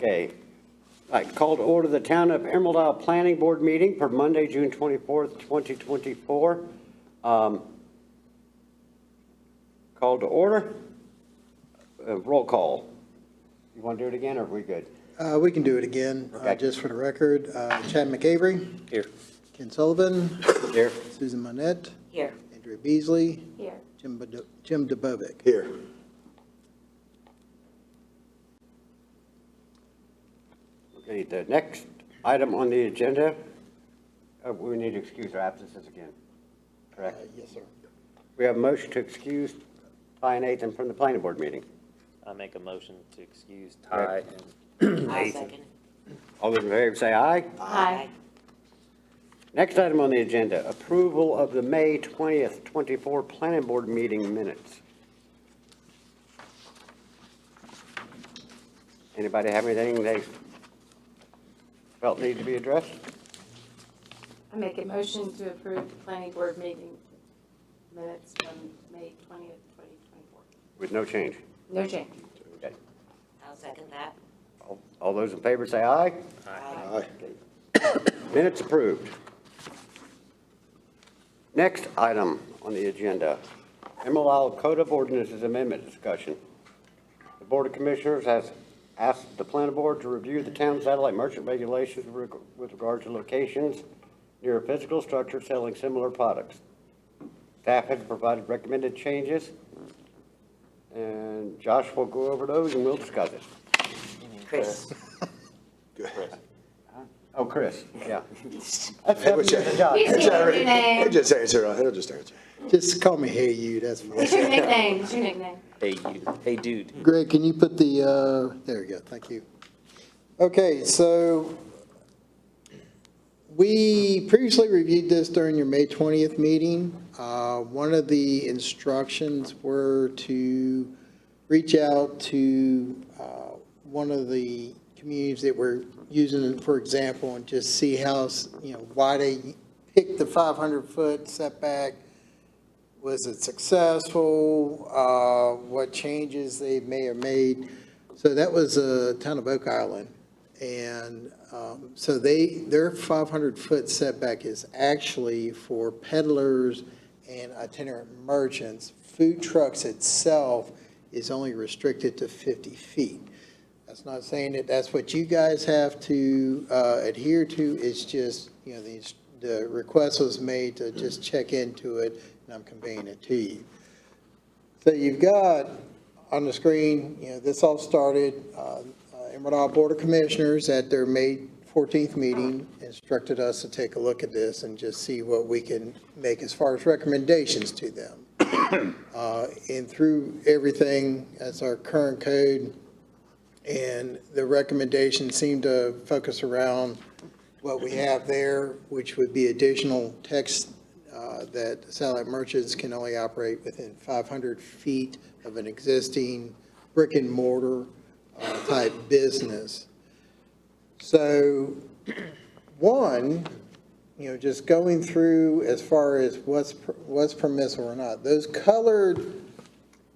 Okay. I call to order the Town of Emerald Isle Planning Board meeting for Monday, June 24th, 2024. Call to order. Roll call. You want to do it again, or are we good? We can do it again, Okay. just for the record. Chad McAvery. Here. Ken Sullivan. Here. Susan Monette. Here. Andrea Beasley. Here. Jim DeBovic. Here. Okay, the next item on the agenda, we need to excuse our absences again, correct? Yes, sir. We have a motion to excuse Ty and Nathan from the planning board meeting. I make a motion to excuse Ty and I'll Nathan. second. All those in favor say aye. Aye. Next item on the agenda, approval of the May 20th, 24 planning board meeting minutes. Anybody have anything they felt needed to be addressed? I make a motion to approve the planning board meeting minutes from May 20th, 2024. With no change? No change. Okay. I'll second that. All those in favor say aye. Aye. Aye. Minutes approved. Next item on the agenda, Emerald Isle Code of Ordinances Amendment discussion. The Board of Commissioners has asked the planning board to review the town satellite merchant regulations with regard to locations near a physical structure selling similar products. Staff has provided recommended changes, and Josh will go over those and we'll discuss it. Chris. Good. Oh, Chris, yeah. That's Hey, what's your- the job. He's He'll changing your name. He'll just answer. He'll just answer. Just call me Hey You, that's fine. It's your nickname. It's your nickname. Hey, you. Hey, dude. Greg, can you put the, there we go, thank you. Okay, so we previously reviewed this during your May 20th meeting. One of the instructions were to reach out to one of the communities that we're using it, for example, and just see how, why they picked the 500-foot setback. Was it successful? What changes they may have made? So that was town of Oak Island. And so their 500-foot setback is actually for peddlers and itinerant merchants. Food trucks itself is only restricted to 50 feet. That's not saying that that's what you guys have to adhere to. It's just, the request was made to just check into it, and I'm conveying it to you. So you've got on the screen, this all started, Emerald Isle Board of Commissioners at their May 14th meeting instructed us to take a look at this and just see what we can make as far as recommendations to them. And through everything, as our current code, and the recommendations seem to focus around what we have there, which would be additional text that satellite merchants can only operate within 500 feet of an existing brick and mortar type business. So one, just going through as far as what's permissible or not, those colored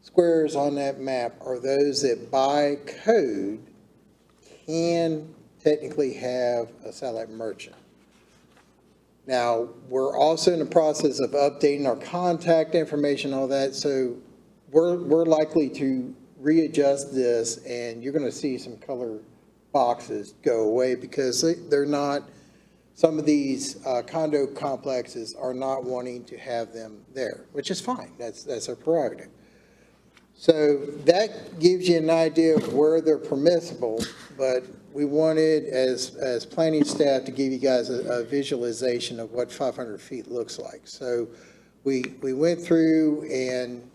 squares on that map are those that by code can technically have a satellite merchant. Now, we're also in the process of updating our contact information, all that, so we're likely to readjust this, and you're going to see some color boxes go away because they're not, some of these condo complexes are not wanting to have them there, which is fine. That's their prerogative. So that gives you an idea of where they're permissible, but we wanted, as planning staff, to give you guys a visualization of what 500 feet looks like. So we went through and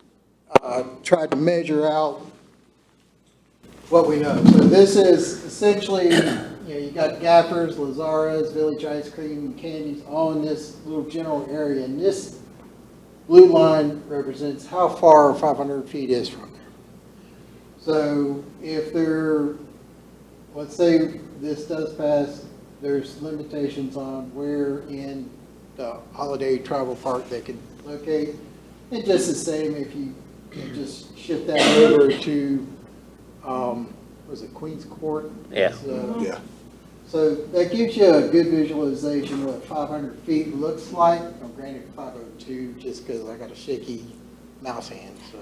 tried to measure out what we know. So this is essentially, you got Gappers, Lazara's, Village Ice Cream, and Candies, all in this little general area. And this blue line represents how far 500 feet is from there. So if they're, let's say this does pass, there's limitations on where in the holiday travel park they can locate. And just the same if you just shift that over to was it Queens Court? Yeah. It's, Yeah. So that gives you a good visualization of what 500 feet looks like. Now, granted, 502, just because I got a shaky mouse hand, so.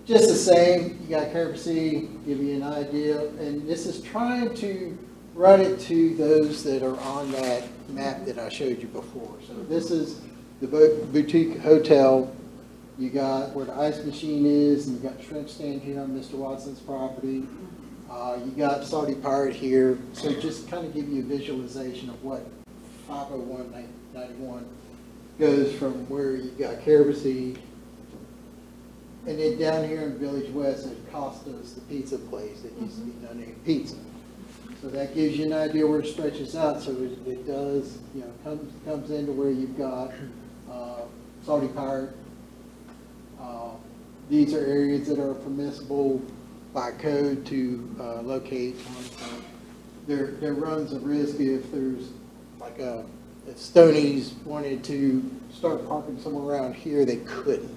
Just the same, you got courtesy, give you an idea, and this is trying to run it to those that are on that map that I showed you before. So this is the boutique hotel. You got where the ice machine is, and you got the shrimp stand here on Mr. Watson's property. You got Saudi Pirate here, so just kind of give you a visualization of what 50191 goes from where you got Caribou. And then down here in Village West at Costa's, the pizza place that used to be No Name Pizza. So that gives you an idea where it stretches out. So it does, you know, comes into where you've got Saudi Pirate. These are areas that are permissible by code to locate. There runs a risk if there's like if Stoney's wanted to start parking somewhere around here, they couldn't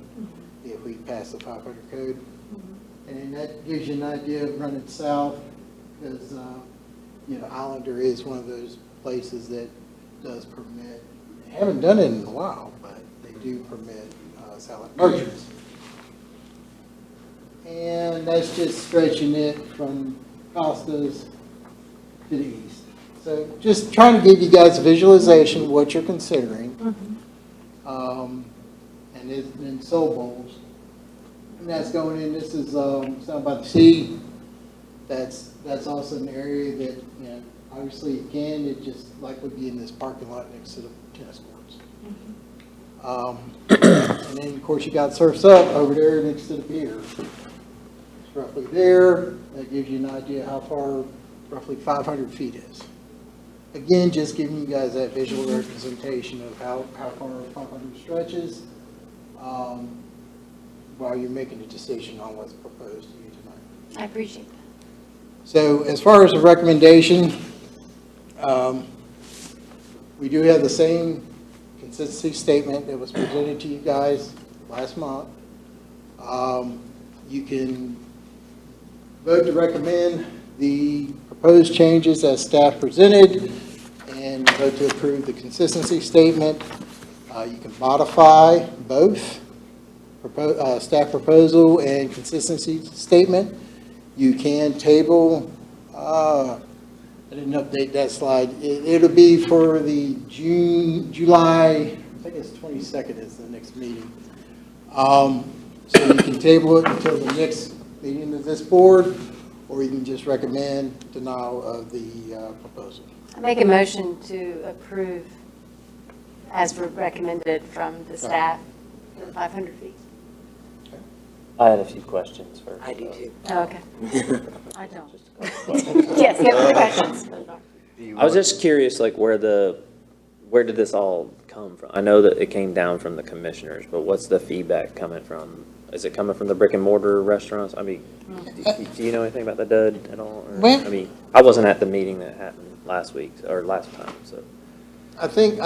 if we pass the 500 code. And that gives you an idea of running south because, you know, Islander is one of those places that does permit. They haven't done it in a while, but they do permit satellite merchants. And that's just stretching it from Costa's to the east. So just trying to give you guys a visualization of what you're considering. And it's in Soul Bowls. And that's going in, this is down by the sea. That's also an area that, you know, obviously again, it just like would be in this parking lot next to the tennis courts. And then of course you got Surf's Up over there next to the pier. It's roughly there. That gives you an idea how far roughly 500 feet is. Again, just giving you guys that visual representation of how far 500 stretches while you're making a decision on what's proposed to you tonight. I appreciate that. So as far as the recommendation, we do have the same consistency statement that was presented to you guys last month. You can vote to recommend the proposed changes as staff presented and vote to approve the consistency statement. You can modify both staff proposal and consistency statement. You can table, I didn't update that slide. It'll be for the July, I think it's 22nd is the next meeting. So you can table it until the next meeting of this board, or you can just recommend denial of the proposal. I make a motion to approve as recommended from the staff, the 500 feet. I had a few questions first. I do too. Oh, okay. I don't. Just a couple questions. Yes, you have questions. I was just curious, like, where did this all come from? I know that it came down from the commissioners, but what's the feedback coming from? Is it coming from the brick and mortar restaurants? I mean, do you know anything about the DUD at all? Or, Well- I mean, I wasn't at the meeting that happened last week, or last time, so. I think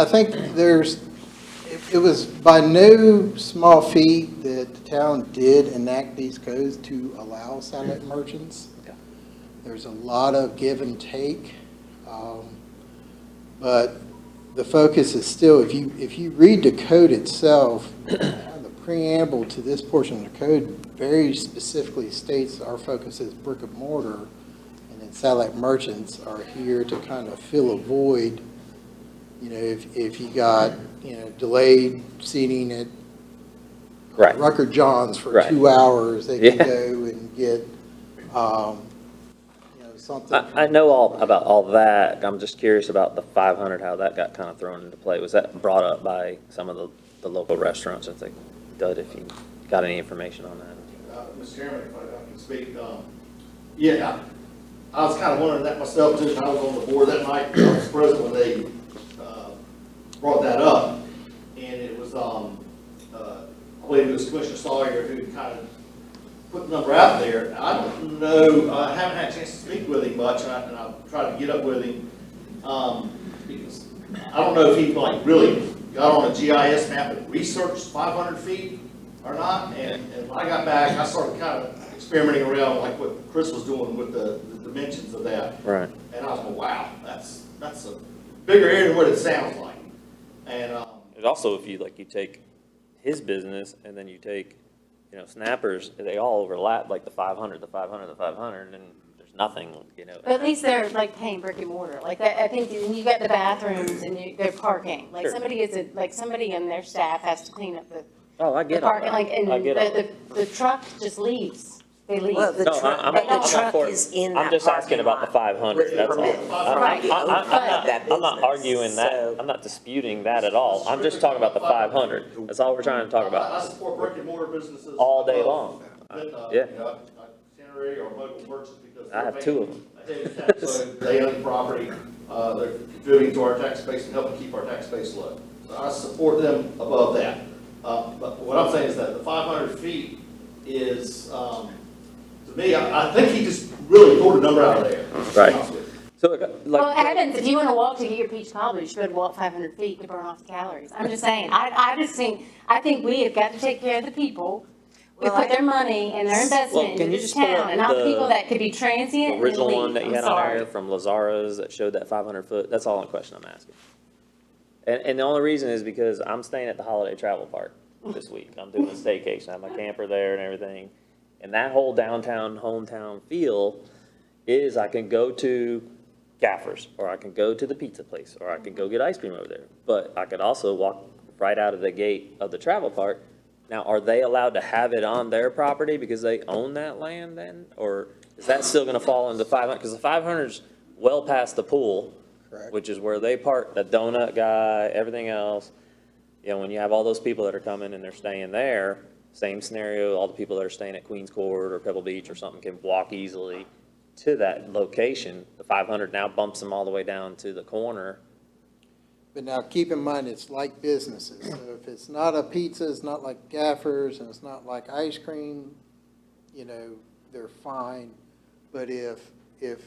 it was by no small feat that the town did enact these codes to allow satellite merchants. Okay. There's a lot of give and take, but the focus is still, if you read the code itself, the preamble to this portion of the code very specifically states our focus is brick and mortar, and then satellite merchants are here to kind of fill a void. You know, if you got, you know, delayed seating at Right. Rucker John's for Right. 2 hours, they can Yeah. go and get, you know, something. I know all about all that. I'm just curious about the 500, how that got kind of thrown into play. Was that brought up by some of the local restaurants? I think, Dud, if you got any information on that? Mr. Chairman, if I can speak, yeah, I was kind of wondering that myself too. I was on the board that night, I was present when they brought that up, and it was, I believe it was Commissioner Sawyer who kind of put the number out there. I don't know, I haven't had a chance to speak with him much, and I've tried to get up with him, because I don't know if he like really got on a GIS map and researched 500 feet or not, and when I got back, I started kind of experimenting around like what Chris was doing with the dimensions of that. Right. And I was like, wow, that's a bigger area than what it sounds like. And, And also, if you, like, you take his business and then you take, you know, Snappers, they all overlap, like the 500, the 500, the 500, and there's nothing, you know. But at least they're like paying brick and mortar, like that, I think, and you got the bathrooms and they're parking, like Sure. somebody is, like somebody in their staff has to clean up the Oh, I the get all parking, like, and that. I get all that. the truck just leaves, they leave. Well, the No, truck, I'm but the not truck for it. is in I'm that just asking parking about the lot 500, with that's all. permit. Right. I'm not arguing that, So- I'm not disputing that at all. I'm just talking about the 500. That's all we're trying to talk I about. support brick and mortar businesses. All day long. Than, Yeah. you know, itinerary or mobile merchants because. I have two of them. So they own the property, they're contributing to our tax base and helping keep our tax base low. So I support them above that. But what I'm saying is that the 500 feet is, to me, I think he just really pulled a number out of there. Right. So, Well, like, Evans, if you want to walk to get your peach cobbler, you should walk 500 feet to burn off the calories. I'm just saying, I think we have got to take care of the people who Well, put their money and their Well, investment can into you this just pull up town, and not the the- people that could be transient and original leave. one that you I'm had on sorry. there from Lazara's that showed that 500 foot, that's all the question I'm asking. And the only reason is because I'm staying at the Holiday Travel Park this week. I'm doing a staycation. I have my camper there and everything. And that whole downtown, hometown feel is I can go to Gaffer's, or I can go to the pizza place, or I can go get ice cream over there. But I could also walk right out of the gate of the travel park. Now, are they allowed to have it on their property because they own that land then? Or is that still gonna fall into 500? Because the 500's well past the pool, Correct. which is where they park, the donut guy, everything else. You know, when you have all those people that are coming and they're staying there, same scenario, all the people that are staying at Queens Court or Pebble Beach or something can walk easily to that location. The 500 now bumps them all the way down to the corner. But now, keep in mind, it's like businesses. So if it's not a pizza, it's not like Gaffer's, and it's not like ice cream, you know, they're fine. But if, you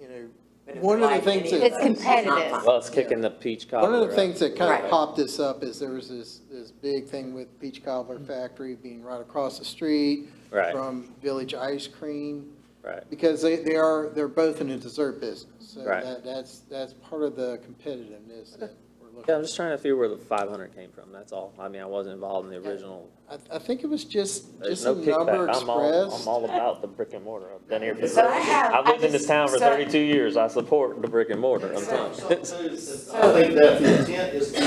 know, But if one of the like things any that. It's competitive. not Well, it's kicking the peach cobbler. One of the out. things that kind Right. of popped this up is there was this big thing with Peach Cobbler Factory being right across the street Right. from Village Ice Cream, Right. because they're both in the dessert business. So Right. that's part of the competitiveness that we're Yeah, looking I'm just trying to figure where the 500 came from, that's all. I mean, I wasn't involved in the original. at. I think it was just There's a no number kickback. expressed. I'm all about the brick and mortar. I've been here for, So I have- I've lived in this town for so- 32 years. I support the brick and mortar. I'm telling you. I think that the intent is to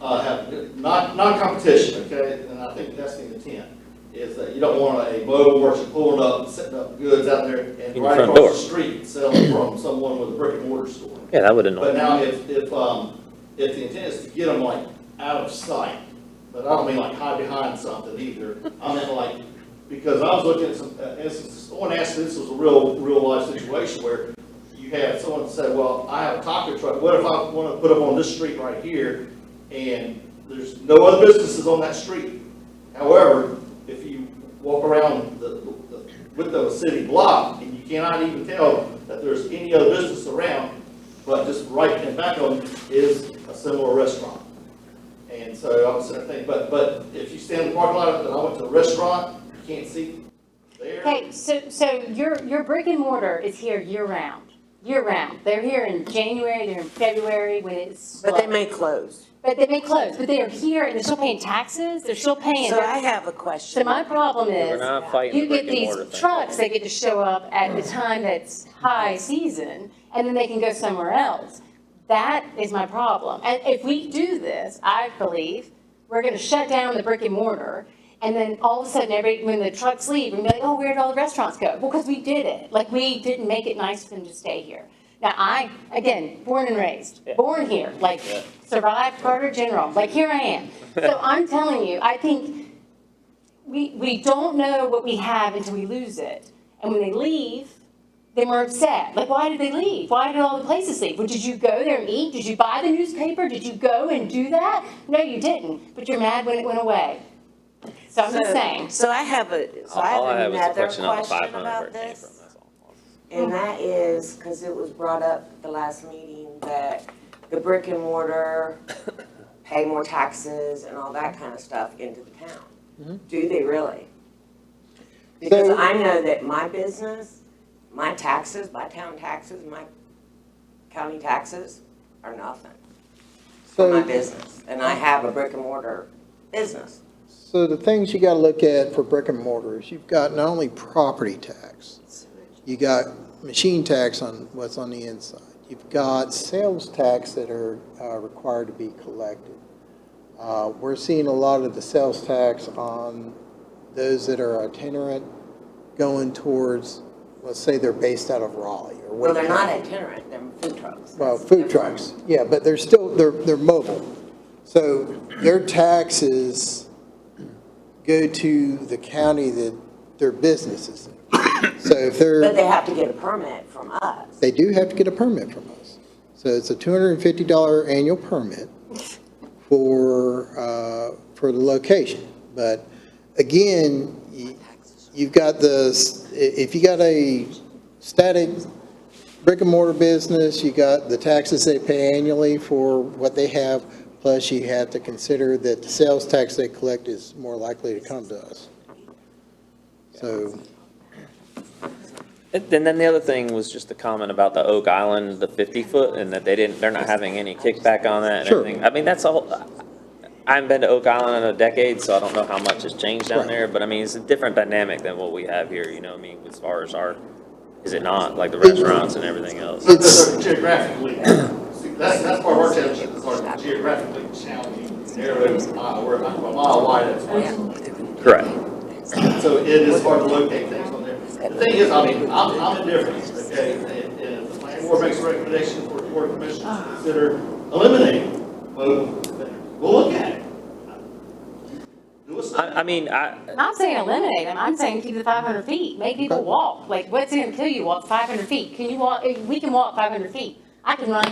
have, not competition, okay? And I think that's the intent, is that you don't want a mobile merchant pulling up, setting up goods out there and your right front across door. the street selling from someone with a brick and mortar store. Yeah, that would annoy But me. now if the intent is to get them like out of sight, but I don't mean like hide behind something either. I mean like, because I was looking at some instances, someone asked me, this was a real life situation where you had someone say, well, I have a taco truck, what if I want to put up on this street right here and there's no other businesses on that street? However, if you walk around the width of a city block and you cannot even tell that there's any other business around, but just right in back of them is a similar restaurant. And so I was thinking, but if you stand in the parking lot and I went to a restaurant, you can't see there. Okay, so your brick and mortar is here year round. They're here in January, they're in February when it's. But they slow. may close. But they may close, but they are here and they're still paying taxes, they're still paying. So I have a question. So my problem We're is, not fighting you the brick get and these mortar thing. trucks that get to show up at the time that's high season, and then they can go somewhere else. That is my problem. And if we do this, I believe, we're gonna shut down the brick and mortar, and then all of a sudden, when the trucks leave, we're gonna be like, oh, where'd all the restaurants go? Well, because we did it. Like, we didn't make it nice for them to stay here. Now, again, born and raised, born here, like, survived Carter General, like, here I am. So I'm telling you, I think we don't know what we have until we lose it. And when they leave, then we're upset. Like, why did they leave? Why did all the places leave? Well, did you go there and eat? Did you buy the newspaper? Did you go and do that? No, you didn't, but you're mad when it went away. So I'm just saying. So I have All I have is a another question on the question 500 where about it came this. from, that's all. And that is, because it was brought up at the last meeting, that the brick and mortar pay more taxes and all that kind of stuff into the town. Do they really? Because So- I know that my business, my taxes, my town taxes, my county taxes are nothing for my So, business. And I have a brick and mortar business. so the things you gotta look at for brick and mortar is you've got not only property tax, you got machine tax on what's on the inside. You've got sales tax that are required to be collected. We're seeing a lot of the sales tax on those that are itinerant going towards, let's say they're based out of Raleigh or Well, Wake they're not County. itinerant, they're food trucks. Well, food trucks, yeah, but they're still, they're mobile. So their taxes go to the county that their business is in. So if But they're, they have to get a permit from us. they do have to get a permit from us. So it's a $250 annual permit for the location. But again, you've got if you got a static brick and mortar business, you got the taxes they pay annually for what they have, plus you have to consider that the sales tax they collect is more likely to come to us. So, And then the other thing was just the comment about the Oak Island, the 50-foot, and that they're not having any kickback on that and Sure. everything. I mean, that's all, I haven't been to Oak Island in a decade, so I don't know how much has changed down Right. there, but I mean, it's a different dynamic than what we have here, you know, what I mean, as far as is it not, like the restaurants and everything else? It's- They're geographically, see, that's part of our township, is our geographically challenging areas, we're about a mile wide at first. Correct. So it is hard to locate things on there. The thing is, I mean, I'm indifferent, okay, and if the planning board makes a recommendation for the board of commissioners to consider eliminating, well, we'll look at it. Do a study. I mean, I'm not saying eliminate them, I'm saying keep the 500 feet, make people walk. Like, what's it gonna kill you, walk 500 feet? Can you walk, we can walk 500 feet. I can run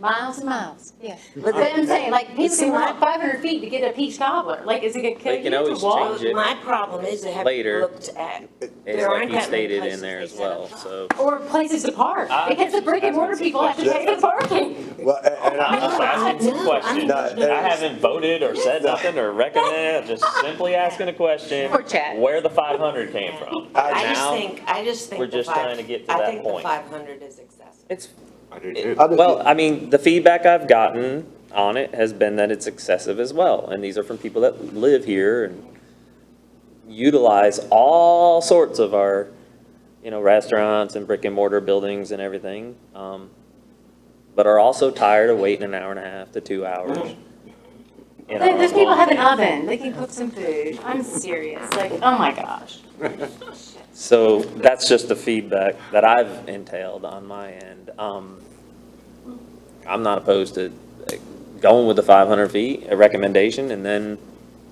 miles and miles, yeah. But I'm saying, like, people See, can my- walk 500 feet to get a peach cobbler. Like, is it gonna kill They you can to always walk? change it. My problem is they haven't Later. looked at. it's there like aren't you that many stated in places there they as set well, up shop. so. Or places to park, because the brick and mortar people have to pay for parking. Well, and I'm just asking some questions. No, I haven't voted or said nothing or recommended, just simply asking a question. Or chat. Where the 500 came from. I Now, just think we're the just trying to get to I that think the point. 500 is excessive. It's, I do too. well, I mean, the feedback I've gotten on it has been that it's excessive as well. And these are from people that live here and utilize all sorts of our, you know, restaurants and brick and mortar buildings and everything. But are also tired of waiting an hour and a half to 2 hours. You know, Those people have an oven, they can cook some food. I'm serious, like, oh my gosh. So that's just the feedback that I've entailed on my end. I'm not opposed to going with the 500 feet, a recommendation, and then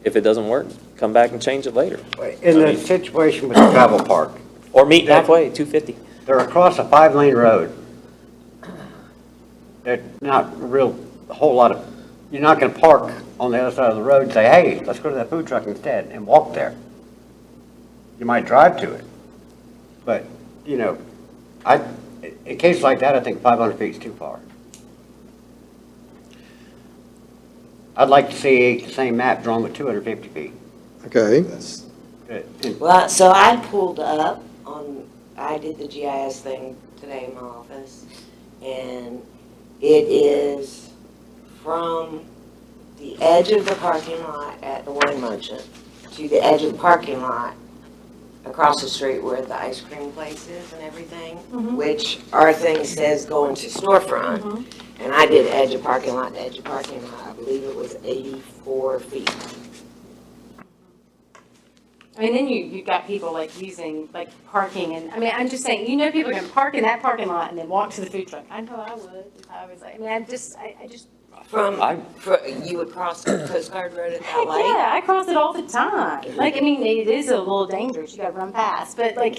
if it doesn't work, come back and change it later. In the situation with the travel park, Or meet halfway, 250. they're across a 5-lane road. There's not a whole lot of, you're not gonna park on the other side of the road and say, hey, let's go to that food truck instead and walk there. You might drive to it. But, you know, in cases like that, I think 500 feet is too far. I'd like to see the same map drawn with 250 feet. okay. And Well, so I pulled up I did the GIS thing today in my office, and it is from the edge of the parking lot at the wine merchant to the edge of the parking lot across the street where the ice cream place is and everything, which our thing says go into storefront. And I did edge of parking lot to edge of parking lot. I believe it was 84 feet. I mean, then you've got people like using, like parking and, I mean, I'm just saying, you know, people are gonna park in that parking lot and then walk to the food truck. I know I would, if I was like, I mean, I just. You would cross the Coast Guard Road at that Heck light? yeah, I cross it all the time. Like, I mean, it is a little dangerous, you gotta run past, but like,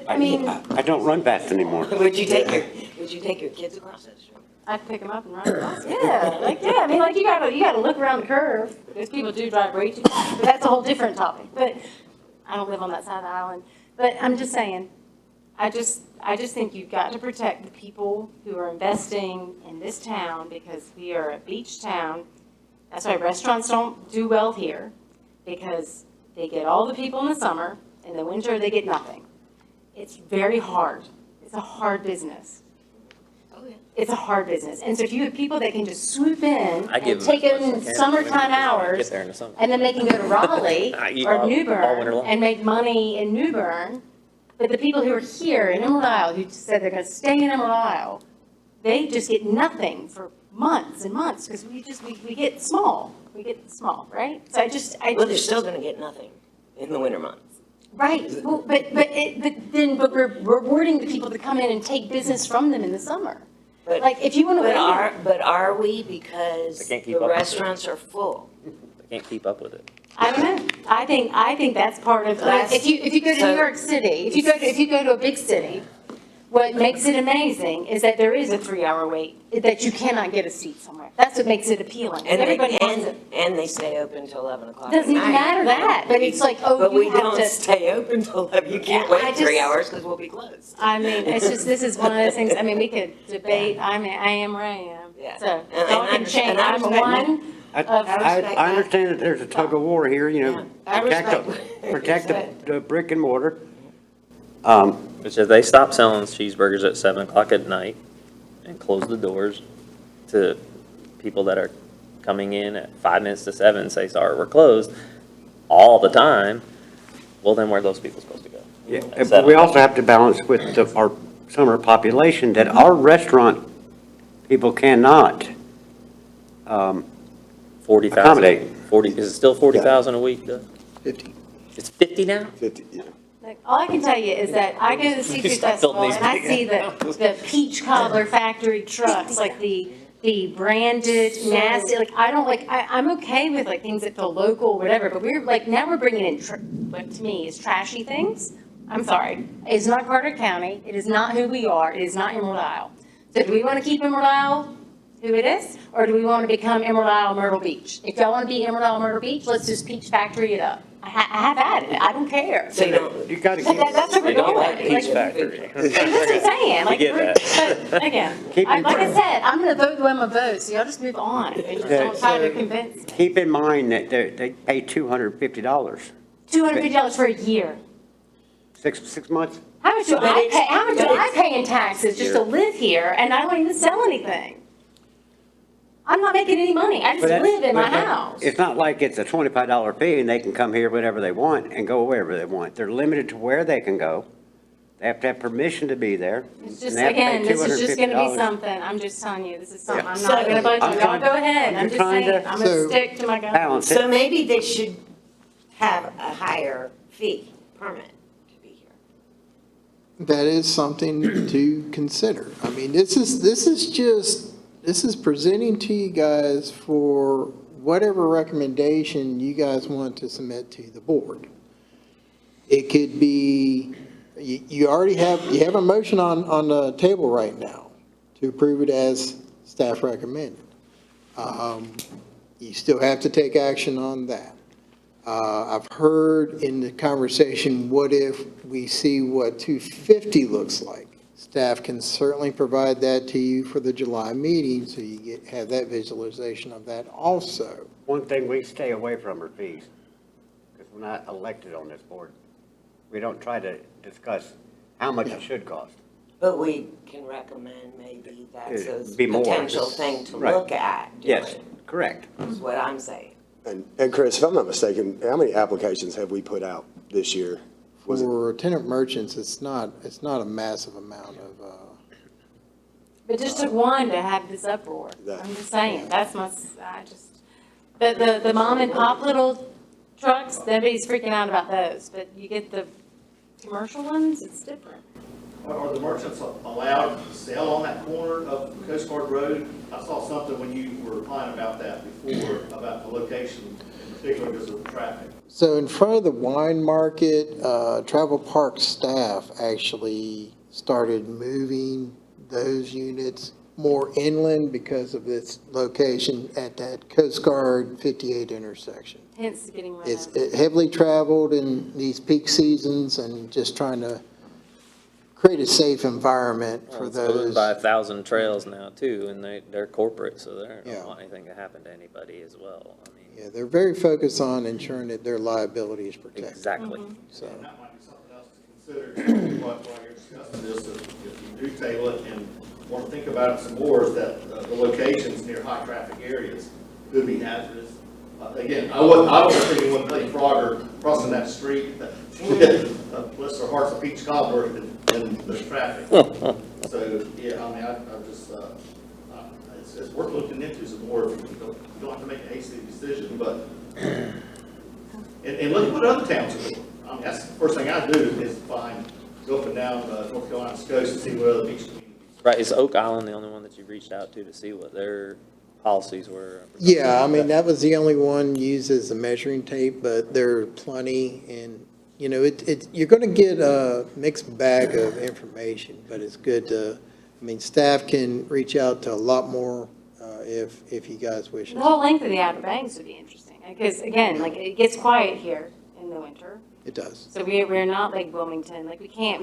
I mean, I don't run fast anymore. Would you take your kids across that street? I'd pick them up and run across. Yeah, I mean, like, you gotta look around the curve, because people do drive way too fast, but that's a whole different topic. But I don't live on that side of the island, but I'm just saying, I just think you've got to protect the people who are investing in this town, because we are a beach town. That's why restaurants don't do well here, because they get all the people in the summer, In the winter, they get nothing. It's very hard. It's a hard business. It's a hard business. And so if you have people that can just swoop in I give and them take it as much in as I can. summertime Get hours, there in the summer. and then they can go to Raleigh I eat or all New winter Bern long. and make money in New Bern. But the people who are here in Emerald Isle, who said they're gonna stay in Emerald Isle, they just get nothing for months and months, because we get small. We get small, right? So Well, they're still gonna get nothing in the winter months. Right, well, but we're rewarding the people that come in and take business from them in the summer. But- Like, if you wanna wait. But are we, because They can't keep the up with it. restaurants are full? They can't keep up with it. I don't know. I think that's part of, That's- if you go to so- New York City, if you go to a big city, what makes it amazing is that there is a 3-hour wait, that you cannot get a seat somewhere. That's what makes it appealing. And Everybody wants it. they stay open till 11 o'clock at Doesn't even night. matter that, but it's like, oh, But you we have don't to. stay open till 11. You can't Yeah, I wait 3 just- hours because we'll be closed. I mean, it's just, this is one of those things, I mean, we could debate, I am where I am. Yeah. So, And y'all I can understand- change, and I I'm respect that. one I of. respect I understand that there's a tug of war here, you know, I protect respect- the brick and mortar. Which if they stop selling cheeseburgers at 7 o'clock at night and close the doors to people that are coming in at 5 minutes to 7 and say, sorry, we're closed all the time, well, then where are those people supposed to go? Yeah, At but 7? we also have to balance with our summer population, that our restaurant people cannot. 40,000. accommodate. 40, is it still 40,000 a week, Doug? 50. It's 50 now? 50, yeah. Like, all I can tell you is that I go to the seafood Stop festival building and I these see the peach cobbler factory trucks, like the branded nasty, like, I don't like, I'm okay with like things that feel local, whatever, but we're like, now we're bringing in, what to me is trashy things. I'm sorry, it's not Carter County, it is not who we are, it is not Emerald Isle. So do we want to keep Emerald Isle who it is, or do we want to become Emerald Isle Myrtle Beach? If y'all want to be Emerald Isle Myrtle Beach, let's just peach factory it up. I have at it, I don't care. So you don't, You gotta But keep, that's where we're They don't going. like Peach Factory. That's what I'm saying, like, get but again, Keep like in- I said, I'm gonna vote the way I'm gonna vote, so y'all just move on, and just don't try to convince me. keep in mind that they pay $250, $250 for a year. 6 months. How much do But I it's- pay, how much do but I it's- pay in taxes just to live here, and I don't even sell anything? I'm not making any money, I just But that's- live in my but that- house. It's not like it's a $25 fee and they can come here whenever they want and go wherever they want. They're limited to where they can go. They have to have permission to be there. It's and just, they have to pay again, this is just gonna be $250. something, I'm just telling you, this is something, I'm So- not gonna budge I'm on, y'all trying- go ahead, I'm you're just trying saying, to- I'm So- gonna stick to my guns. Balance so it. maybe they should have a higher fee permit to be here. That is something to consider. I mean, this is presenting to you guys for whatever recommendation you guys want to submit to the board. It could be, you already have a motion on the table right now to approve it as staff recommended. You still have to take action on that. I've heard in the conversation, what if we see what 250 looks like? Staff can certainly provide that to you for the July meeting, so you have that visualization of that also. One thing we stay away from are fees, because we're not elected on this board. We don't try to discuss how much it should cost. But we can recommend maybe that's It'd a be more. potential thing to Right. look at. Yes, correct. Is what I'm saying. And Chris, if I'm not mistaken, how many applications have we put out this year? Was it, For tenant merchants, it's not a massive amount of, But it just took one to have this uproar. That- I'm just saying, that's my, I just, the mom and pop little trucks, nobody's freaking out about those. But you get the commercial ones, it's different. Are the merchants allowed to sell on that corner of Coast Guard Road? I saw something when you were replying about that before, about the location, in particular because of the traffic. so in front of the wine market, Travel Park staff actually started moving those units more inland because of its location at that Coast Guard 58 intersection. Hence getting rid It's of. heavily traveled in these peak seasons and just trying to create a safe environment for It's owned those. by 1,000 trails now too, and they're corporate, so they Yeah. don't want anything to happen to anybody as well. I mean, Yeah, they're very focused on ensuring that their liability is protected, exactly. Mm-hmm. so. That might be consider, while you're discussing this, if you do table it and want to think about it some more, is that the locations near high traffic areas could be hazardous. Again, I don't think anyone playing Frogger crossing that street, bless their hearts, a peach cobbler, and there's traffic. So, yeah, I mean, I just, it's worth looking into some more. You don't have to make a hasty decision, but, and look at what other towns are doing. I mean, that's the first thing I do is go up and down North Carolina's coast and see what other beach communities. Right, is Oak Island the only one that you reached out to see what their policies were? Yeah, I mean, that was the only one used as a measuring tape, but there are plenty, and, you know, you're gonna get a mixed bag of information, but it's good to, I mean, staff can reach out to a lot more, if you guys wish. The whole length of the Outer Banks would be interesting, because again, like, it gets quiet here in the winter. It does. So we're not like Wilmington, like we can't,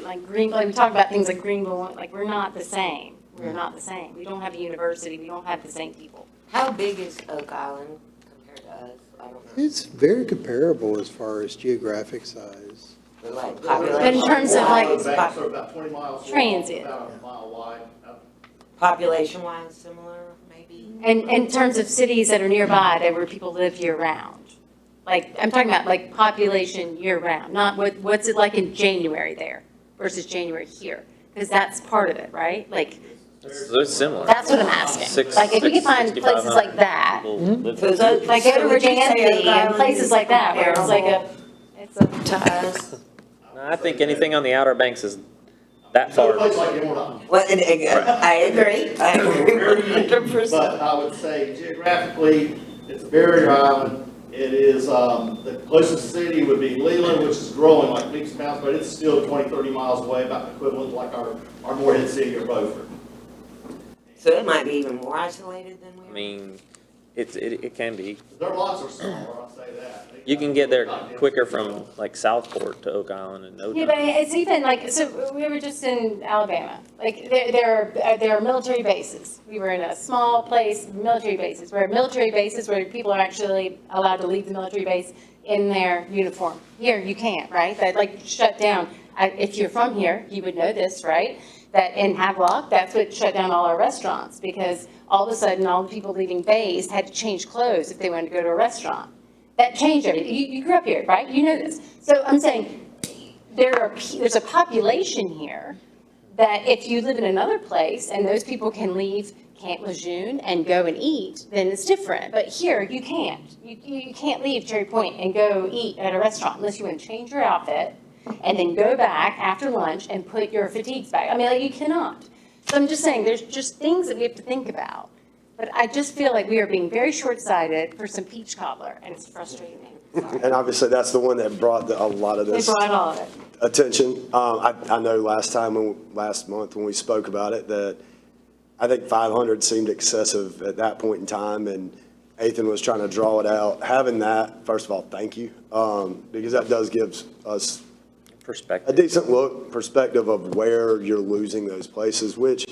like Green, like we talk about things like Greenville, like we're not the same. We're not the same. We don't have a university, we don't have the same people. How big is Oak Island compared to us? I don't know. It's very comparable as far as geographic size. But like But in population terms of like, Banks are about 20 miles long, Transient. about a mile wide. population-wise similar, maybe? and in terms of cities that are nearby, that where people live year round. Like, I'm talking about like population year round, not what's it like in January there versus January here? Because that's part of it, right? Like, It's similar. that's what I'm asking. Like, if we could find places like that, So is that- like so over would you say Oak Dancy and Island places is like that, where it's like comparable to us? No, I think anything on the Outer Banks is that It's not a far. place like Illinois. Well, I agree, I agree 100%. But I would say geographically, it's a barrier island. It is, the closest city would be Leland, which is growing like leaps and bounds, but it's still 20, 30 miles away, about equivalent to like our Morehead city or Beaufort. So it might be even more isolated than we I are. mean, it can be. Their lots are smaller, I'll say that. You can get there quicker from like Southport to Oak Island in no yeah, but time. it's even like, so we were just in Alabama. Like, there are military bases. We were in a small place, military bases, where people are actually allowed to leave the military base in their uniform. Here, you can't, right? That like shut down. If you're from here, you would know this, right? That in Havelock, that's what shut down all our restaurants, because all of a sudden, all the people leaving base had to change clothes if they wanted to go to a restaurant. That changed everything. You grew up here, right? You know this. So I'm saying there's a population here that if you live in another place and those people can leave Camp Lejeune and go and eat, then it's different. But here, you can't. You can't leave Cherry Point and go eat at a restaurant unless you want to change your outfit and then go back after lunch and put your fatigues back. I mean, like, you cannot. So I'm just saying, there's just things that we have to think about. But I just feel like we are being very short-sighted for some peach cobbler, and it's frustrating me. Sorry. And obviously, that's the one that brought a lot of They this brought all of it. attention. I know last month when we spoke about it, that I think 500 seemed excessive at that point in time, and Ethan was trying to draw it out. Having that, first of all, thank you, because that does give us a Perspective. decent perspective of where you're losing those places, which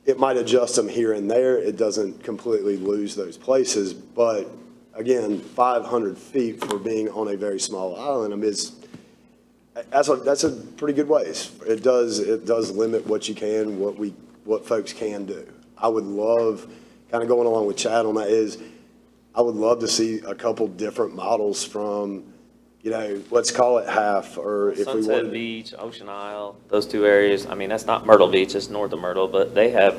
it might adjust them here and there. It doesn't completely lose those places, but again, 500 feet for being on a very small island, I mean, that's a pretty good ways. It does limit what you can, what folks can do. I would love, kind of going along with Chad on that, I would love to see a couple different models from, let's call it half, or if we Sunset wanted. Beach, Ocean Isle, those two areas. I mean, that's not Myrtle Beach, it's north of Myrtle, but they have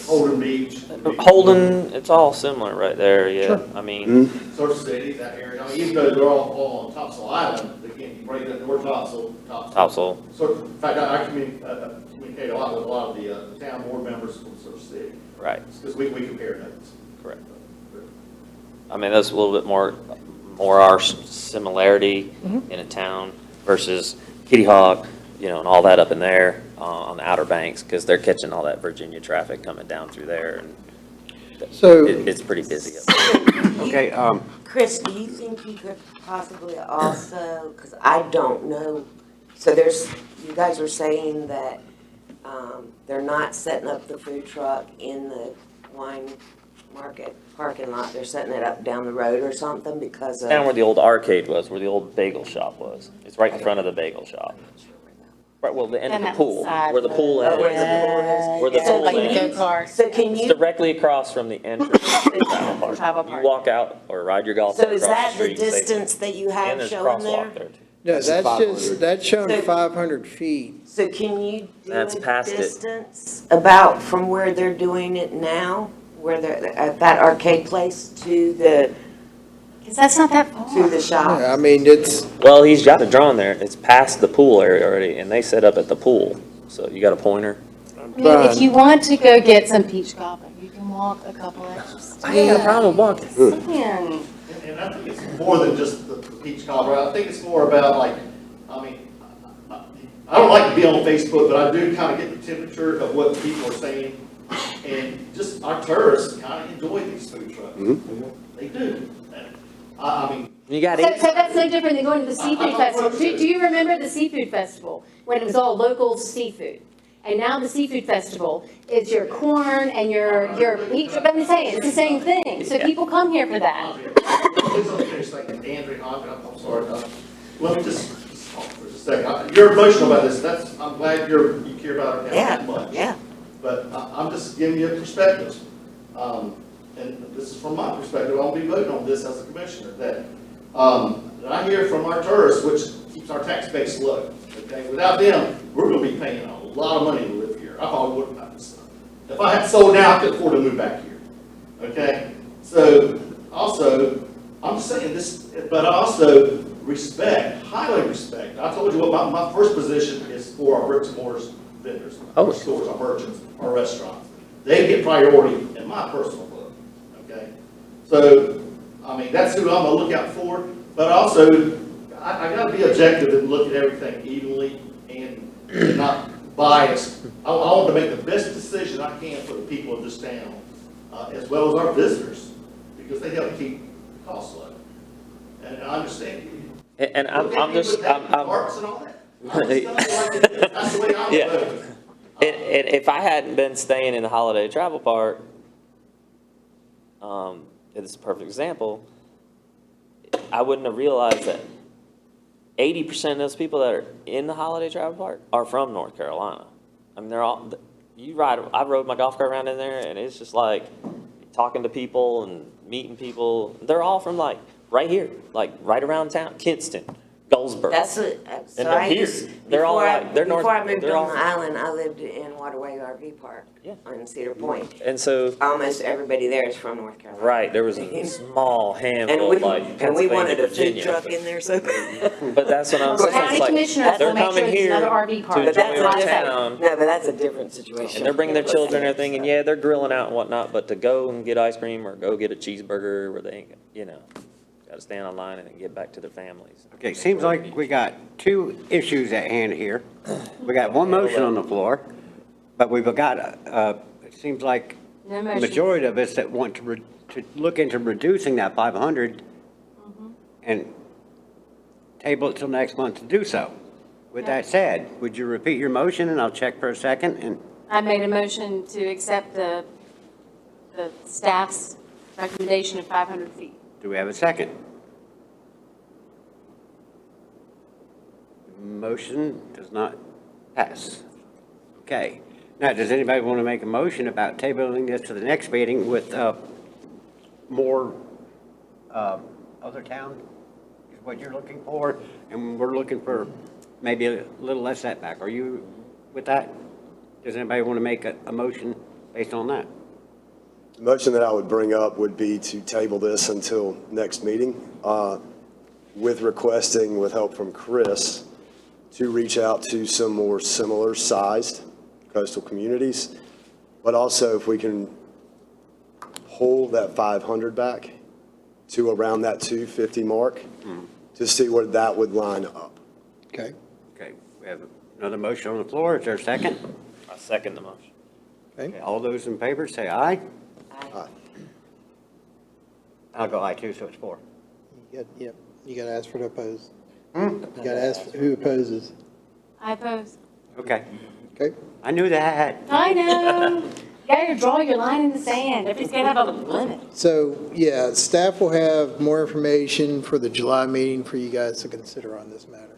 Holden Beach. Holden, it's all similar right there, yeah. I mean, Surf City, that area. I mean, even though they're all on Topsail Island, again, you break it up, North Topsail. Topsail. So, in fact, I communicate a lot with a lot of the town board members from Surf City. Right. Because we compare notes. Correct. I mean, that's a little bit more our similarity in a town versus Kitty Hawk, and all that up in there on the Outer Banks, because they're catching all that Virginia traffic coming down through there, and So- it's pretty busy up there. Okay, Chris, do you think you could possibly also, because I don't know, so you guys were saying that they're not setting up the food truck in the wine market parking lot, they're setting it up down the road or something because of. Down where the old arcade was, where the old bagel shop was. It's right in front of the bagel shop. Right, well, the end of And the that pool, side where the pool Oh, where is. the pool is? Where the So pool Like the is. go-karts. So can It's you, directly across from the entrance to the travel park. Travel You park. walk out or ride your golf so cart is across that the the street. safely. distance that you And have there's a showing there? crosswalk there too. No, That's that's 500. just, that's showing So- 500 feet. So can you do That's a past it. distance about from where they're doing it now, where they're, at that arcade place to the Because that's not that far. to the shop? Yeah, I mean, it's, Well, he's got it drawn there. It's past the pool area already, and they set up at the pool. So you got a pointer? I mean, if you want to go get some peach cobbler, you can walk a couple extra steps. I ain't got a problem walking. Man. And I think it's more than just the peach cobbler. I think it's more about like, I mean, I don't like to be on Facebook, but I do kind of get the temperature of what people are saying. And just our tourists kind of enjoy these food trucks. They do. And I mean, You got So, it. so that's no different than going to the seafood festival. Do you remember the seafood festival, when it was all local seafood? And now the seafood festival is your corn and your peach, but I'm saying, it's the same thing. So people come here for that. please don't finish like Andrew, I'm sorry. Let me just talk for just a second. You're emotional about this. I'm glad you care about our town that much. Yeah. But I'm just giving you a perspective. And this is from my perspective, I'll be voting on this as a commissioner, that I hear from our tourists, which keeps our tax base low, okay? Without them, we're gonna be paying a lot of money to live here. I probably wouldn't have this. If I had sold now, I could afford to move back here, okay? So, also, I'm just saying this, but I also respect, highly respect. I told you what my first position is for our bricks and mortars vendors, our stores, our merchants, our restaurants. They get priority in my personal book, okay? So, I mean, that's who I'm gonna look out for, but also, I gotta be objective and look at everything evenly and not biased. I want to make the best decision I can for the people of this town, as well as our visitors, because they help keep the costs low. And I understand you. And I'm Look at me just, with that, parks and all that. I'm just telling you like it is. That's the way I'm Yeah. voting. If I hadn't been staying in the holiday travel park, this is a perfect example, I wouldn't have realized that 80% of those people that are in the holiday travel park are from North Carolina. I mean, they're all, I rode my golf cart around in there, and it's just like talking to people and meeting people. They're all from like right here, like right around town, Kinston, Goldsboro. That's it. So And they're I here. used, They're all before I, like- they're north- before I moved they're on all- the island, I lived in Waterway RV Park. Yeah. On Cedar Point. And so, Almost everybody there is from North Carolina. right, there was a small And handful we, of like and we Pennsylvania, wanted a food Virginia. truck in there so bad. But that's what I'm saying. County It's like, commissioners they're will make sure coming it's here another RV park. to But that's enjoy our a different, town, no, but that's a different situation. and they're bringing their children and everything, and yeah, they're grilling out and whatnot, but to go and get ice cream or go get a cheeseburger where they ain't, gotta stand online and then get back to their families. Okay, seems like we got two issues at hand here. We got one motion on the floor, but we've got, it seems like No the motion. majority of us that want to look into reducing that 500 and table it till next month to do so. With that said, would you repeat your motion, and I'll check for a second, and I made a motion to accept the staff's recommendation of 500 feet. do we have a second? Motion does not pass. Okay. Now, does anybody want to make a motion about tabling this to the next meeting with more other town is what you're looking for? And we're looking for maybe a little less setback. Are you with that? Does anybody want to make a motion based on that? The motion that I would bring up would be to table this until next meeting, with requesting, with help from Chris, to reach out to some more similar sized coastal communities, but also if we can pull that 500 back to around that 250 mark, to see where that would line up. okay. Okay, we have another motion on the floor. Is there a second? I second the motion. Okay, all those in favor say aye. Aye. I'll go aye too, so it's 4. Yep, you gotta ask for the oppose. You gotta ask who opposes, I oppose. Okay, okay? I knew that. I know. You gotta draw your line in the sand. Everybody's gotta have a limit. So, yeah, staff will have more information for the July meeting for you guys to consider on this matter.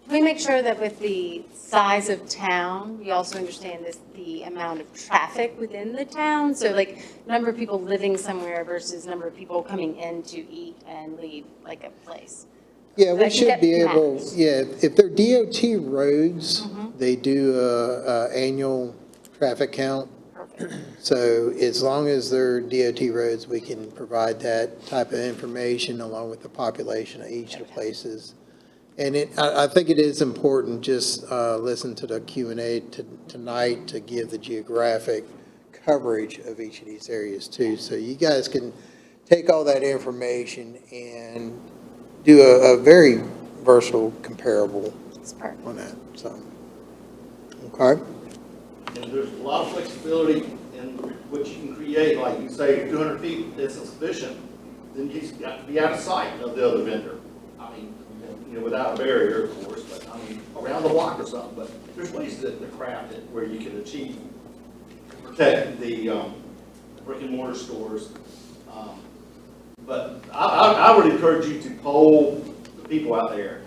We make sure that with the size of town, we also understand the amount of traffic within the town. So like, number of people living somewhere versus number of people coming in to eat and leave like a place. Yeah, I we think should that be able, matters. yeah, if they're DOT roads, Mm-hmm. they do a annual traffic count. Perfect. So as long as they're DOT roads, we can provide that type of information along with the population of each of the places. And I think it is important, just listen to the Q&A tonight to give the geographic coverage of each of these areas too. So you guys can take all that information and do a very versatile comparable It's perfect. on that, so. Okay? And there's a lot of flexibility in what you can create, like you say 200 feet isn't sufficient, then you got to be out of sight of the other vendor. I mean, you know, without a barrier, of course, but I mean, around the block or something, but there's ways to craft it where you can achieve, protect the brick and mortar stores. But I would encourage you to poll the people out there.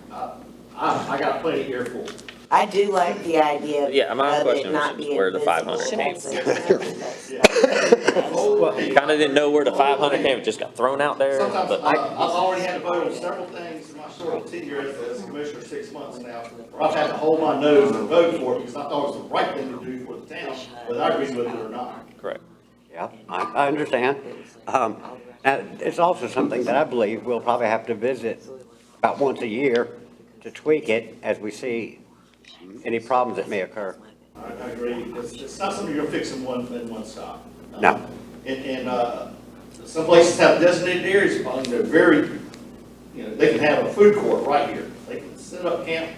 I got plenty of earful. I do like the idea Yeah, my of question it was not just being where the visible. 500 came from. Kind of didn't know where the 500 came, it just got thrown out there. Sometimes, But I've already had to vote on several things in my short tenure as commissioner, 6 months now, where I've had to hold my nose and vote for it because I thought it was the right thing to do for the town, whether I agree with it or not. correct. Yeah, I understand. And it's also something that I believe we'll probably have to visit about once a year to tweak it as we see any problems that may occur. I agree. It's not something you're fixing in one stop. No. And some places have designated areas, they're very, you know, they can have a food court right here. They can set up camp,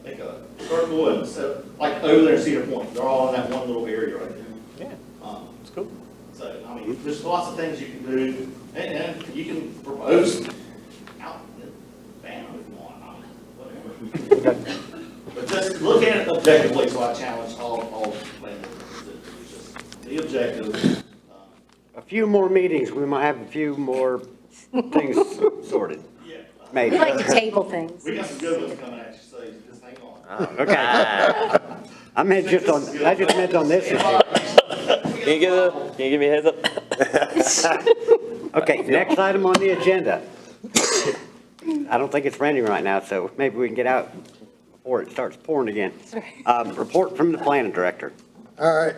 make a circle and set, like over there in Cedar Point, they're all in that one little area right there. Yeah, it's cool. So, I mean, there's lots of things you can do, and you can propose out, ban if you want, whatever. But just look at it objectively, so I challenge all landlords. Just be objective. A few more meetings, we might have a few more things sorted, Yeah. maybe. We like to table things. We got some good ones coming at you, so you just hang on. Oh, Okay. ah. I just meant on this issue. Can you give me a heads up? Okay, next item on the agenda. I don't think it's raining right now, so maybe we can get out before it starts pouring again. Report from the planning director. All right,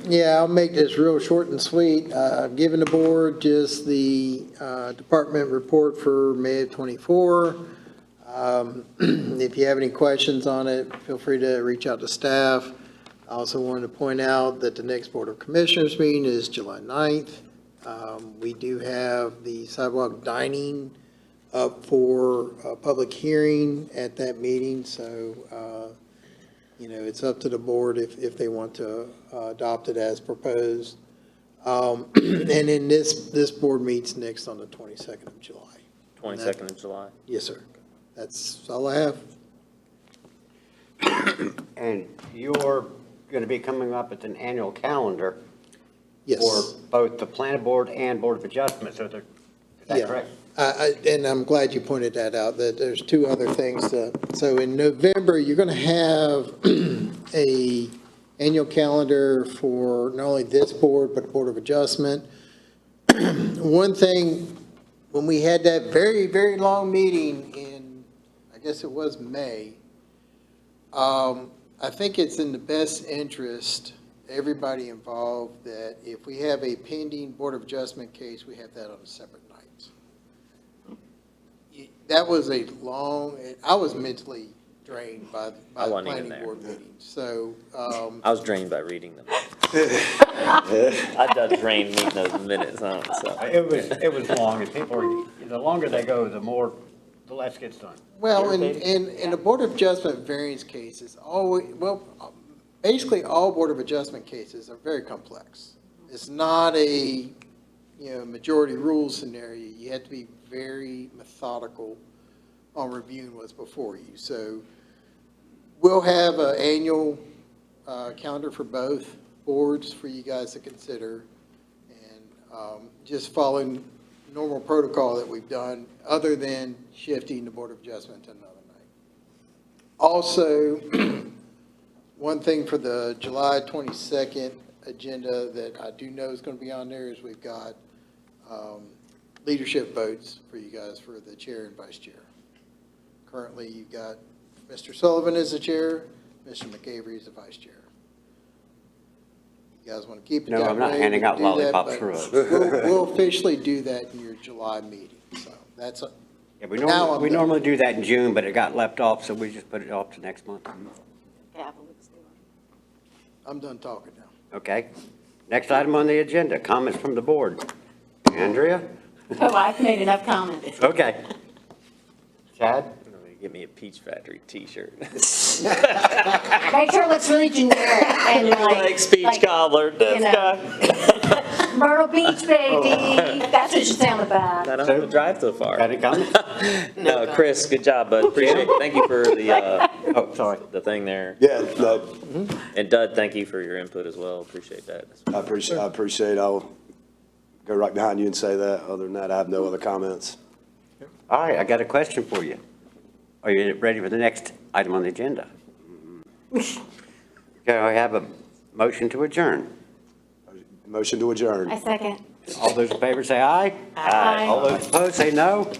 yeah, I'll make this real short and sweet. I've given the board just the department report for May of '24. If you have any questions on it, feel free to reach out to staff. I also wanted to point out that the next Board of Commissioners meeting is July 9th. We do have the sidewalk dining up for a public hearing at that meeting, so you know, it's up to the board if they want to adopt it as proposed. And then this board meets next on the 22nd of July. 22nd of July. Yes, sir. That's all I have. And you're going to be coming up with an annual calendar Yes. for both the planning board and board of adjustment, so is that Yeah. correct? And I'm glad you pointed that out, that there's two other things so in November, you're going to have a annual calendar for not only this board, but the Board of Adjustment. One thing, when we had that very, very long meeting in, I guess it was May, I think it's in the best interest, everybody involved, that if we have a pending Board of Adjustment case, we have that on a separate night. That was a long, I was mentally drained by I the wasn't even planning there. board meetings. So, I was drained by reading them. I got drained meeting those minutes, so. It was long, and people are, the longer they go, the less gets done. well, in the Board of Adjustment variance cases, basically all Board of Adjustment cases are very complex. It's not a, majority rule scenario. You have to be very methodical on reviewing what's before you. So we'll have an annual calendar for both. boards for you guys to consider, and just following normal protocol that we've done, other than shifting the Board of Adjustment to another night. Also, one thing for the July 22nd agenda that I do know is going to be on there is we've got leadership votes for you guys for the chair and vice chair. Currently, you've got Mr. Sullivan as the chair, Mr. McAvery as the vice chair. You guys want to keep it that way? No, I'm not handing out we can do that, lollipops but for us. We'll officially do that in your July meeting, so that's, Yeah, we Now normally, I'm we done. normally do that in June, but it got left off, so we just put it off to next month. I'm done talking now. Okay. Next item on the agenda, comments from the board. Andrea? Oh, I've made enough comments. Okay. Chad? Get me a Peach Factory t-shirt. Make sure it looks really generic and like. Speech like, cobbler, you know, Myrtle Beach, baby. That's what you say on the back. I don't have to drive so far. Got any comments? No, Chris, good job, bud. Appreciate it. Thank you for the, Oh, sorry. the thing there. Yeah, no, And Dud, thank you for your input as well. Appreciate that. I appreciate, I'll go right behind you and say that. Other than that, I have no other comments. All right, I got a question for you. Are you ready for the next item on the agenda? Okay, I have a motion to adjourn. Motion to adjourn. I second. All those in favor say aye. Aye. All those opposed say no.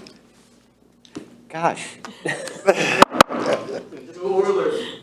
Gosh. Go Oilers.